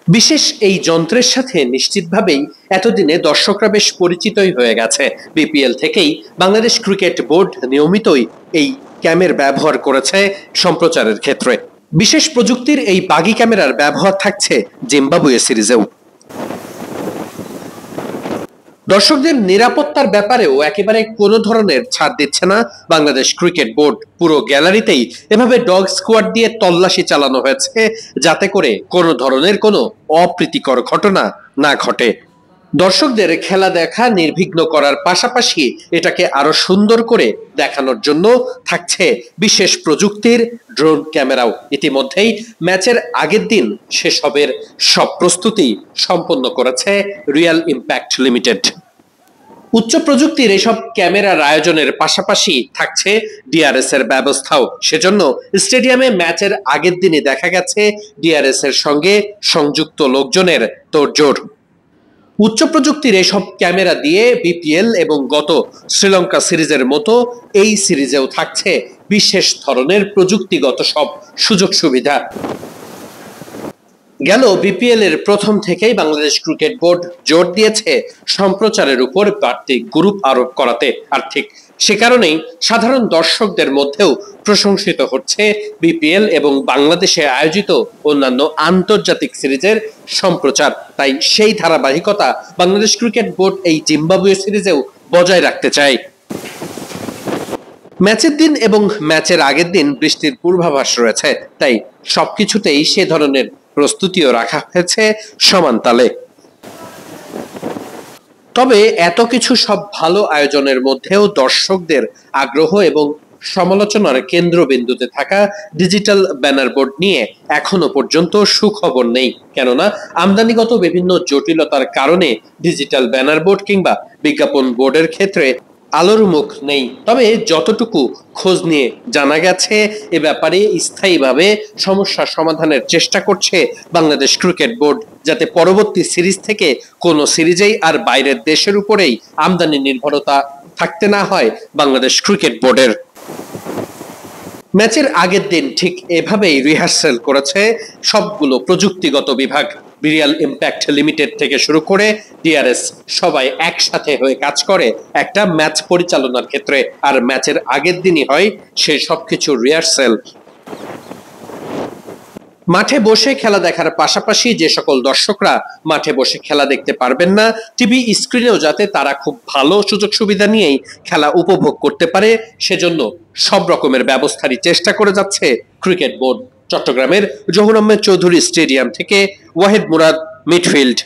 বিশেষ এই যন্ত্রের সাথে নিশ্চিতভাবেই এতদিনে দর্শকরা বেশ পরিচিতই হয়ে গেছে। বিপিএল থেকেই বাংলাদেশ ক্রিকেট বোর্ড নিয়মিতই এই ক্যামের ব্যবহার করেছে সম্প্রচারের ক্ষেত্রে। বিশেষ প্রযুক্তির এই বাগি ক্যামেরার ব্যবহার থাকছে জিম্বাবুয়ে সিরিজেও। দর্শকদের নিরাপত্তার ব্যাপারেও একেবারে কোনো ধরনের ছাড় দিচ্ছে না বাংলাদেশ ক্রিকেট বোর্ড। পুরো গ্যালারিতেই এভাবে ডগ স্কোয়াড দিয়ে তল্লাশি চালানো হয়েছে, যাতে করে কোনো ধরনের কোনো অপ্রীতিকর ঘটনা না ঘটে। দর্শকদের খেলা দেখা নির্বিঘ্ন করার পাশাপাশি এটাকে আরো সুন্দর করে দেখানোর জন্য থাকছে বিশেষ প্রযুক্তির ড্রোন ক্যামেরাও। ইতিমধ্যেই ম্যাচের আগের দিন সেসবের সব প্রস্তুতি সম্পন্ন করেছে রিয়াল ইম্প্যাক্ট লিমিটেড। উচ্চ প্রযুক্তির এসব ক্যামেরার আয়োজনের পাশাপাশি থাকছে ডিআরএস এর ব্যবস্থাও। সেজন্য স্টেডিয়ামে ম্যাচের আগের দিনই দেখা গেছে ডিআরএস এর সঙ্গে সংযুক্ত লোকজনের তোড়জোড়। উচ্চ প্রযুক্তির এসব ক্যামেরা দিয়ে বিপিএল এবং গত শ্রীলঙ্কা সিরিজের মতো এই সিরিজেও থাকছে বিশেষ ধরনের প্রযুক্তিগত সব সুযোগ সুবিধা। গেল বিপিএল এর প্রথম থেকেই বাংলাদেশ ক্রিকেট বোর্ড জোর দিয়েছে সম্প্রচারের উপর বাড়তি গুরুত্ব আরোপ করাতে। আর ঠিক সে কারণেই সাধারণ দর্শকদের মধ্যেও প্রশংসিত হচ্ছে বিপিএল এবং বাংলাদেশে আয়োজিত অন্যান্য আন্তর্জাতিক সিরিজের সম্প্রচার। তাই সেই ধারাবাহিকতা বাংলাদেশ ক্রিকেট বোর্ড এই জিম্বাবুয়ে সিরিজেও বজায় রাখতে চায়। ম্যাচের দিন এবং ম্যাচের আগের দিন বৃষ্টির পূর্বাভাস রয়েছে, তাই সবকিছুতেই সে ধরনের প্রস্তুতিও রাখা হয়েছে সমান তালে। তবে এত কিছু সব ভালো আয়োজনের মধ্যেও দর্শকদের আগ্রহ এবং সমালোচনার কেন্দ্রবিন্দুতে থাকা ডিজিটাল ব্যানার বোর্ড নিয়ে এখনো পর্যন্ত সুখবর নেই। কেননা আমদানিগত বিভিন্ন জটিলতার কারণে ডিজিটাল ব্যানার বোর্ড কিংবা বিজ্ঞাপন বোর্ডের ক্ষেত্রে আলোর মুখ নেই। তবে যতটুকু খোঁজ নিয়ে জানা গেছে, এ ব্যাপারে স্থায়ীভাবে সমস্যা সমাধানের চেষ্টা করছে বাংলাদেশ ক্রিকেট বোর্ড, যাতে পরবর্তী সিরিজ থেকে কোনো সিরিজেই আর বাইরের দেশের উপরেই আমদানি নির্ভরতা থাকতে না হয় বাংলাদেশ ক্রিকেট বোর্ডের। ম্যাচের আগের দিন ঠিক এভাবেই রিহার্সাল করেছে সবগুলো প্রযুক্তিগত বিভাগ। রিয়াল ইম্প্যাক্ট লিমিটেড থেকে শুরু করে ডিআরএস সবাই একসাথে হয়ে কাজ করে একটা ম্যাচ পরিচালনার ক্ষেত্রে। আর ম্যাচের আগের দিনই হয় সেই সবকিছু রিহার্সাল। মাঠে বসে খেলা দেখার পাশাপাশি যে সকল দর্শকরা মাঠে বসে খেলা দেখতে পারবেন না, টিভি স্ক্রিনেও যাতে তারা খুব ভালো সুযোগ সুবিধা নিয়েই খেলা উপভোগ করতে পারে, সেজন্য সব রকমের ব্যবস্থারই চেষ্টা করে যাচ্ছে ক্রিকেট বোর্ড। চট্টগ্রামের জহুর আহমেদ চৌধুরী স্টেডিয়াম থেকে ওয়াহিদ মুরাদ, মিডফিল্ড।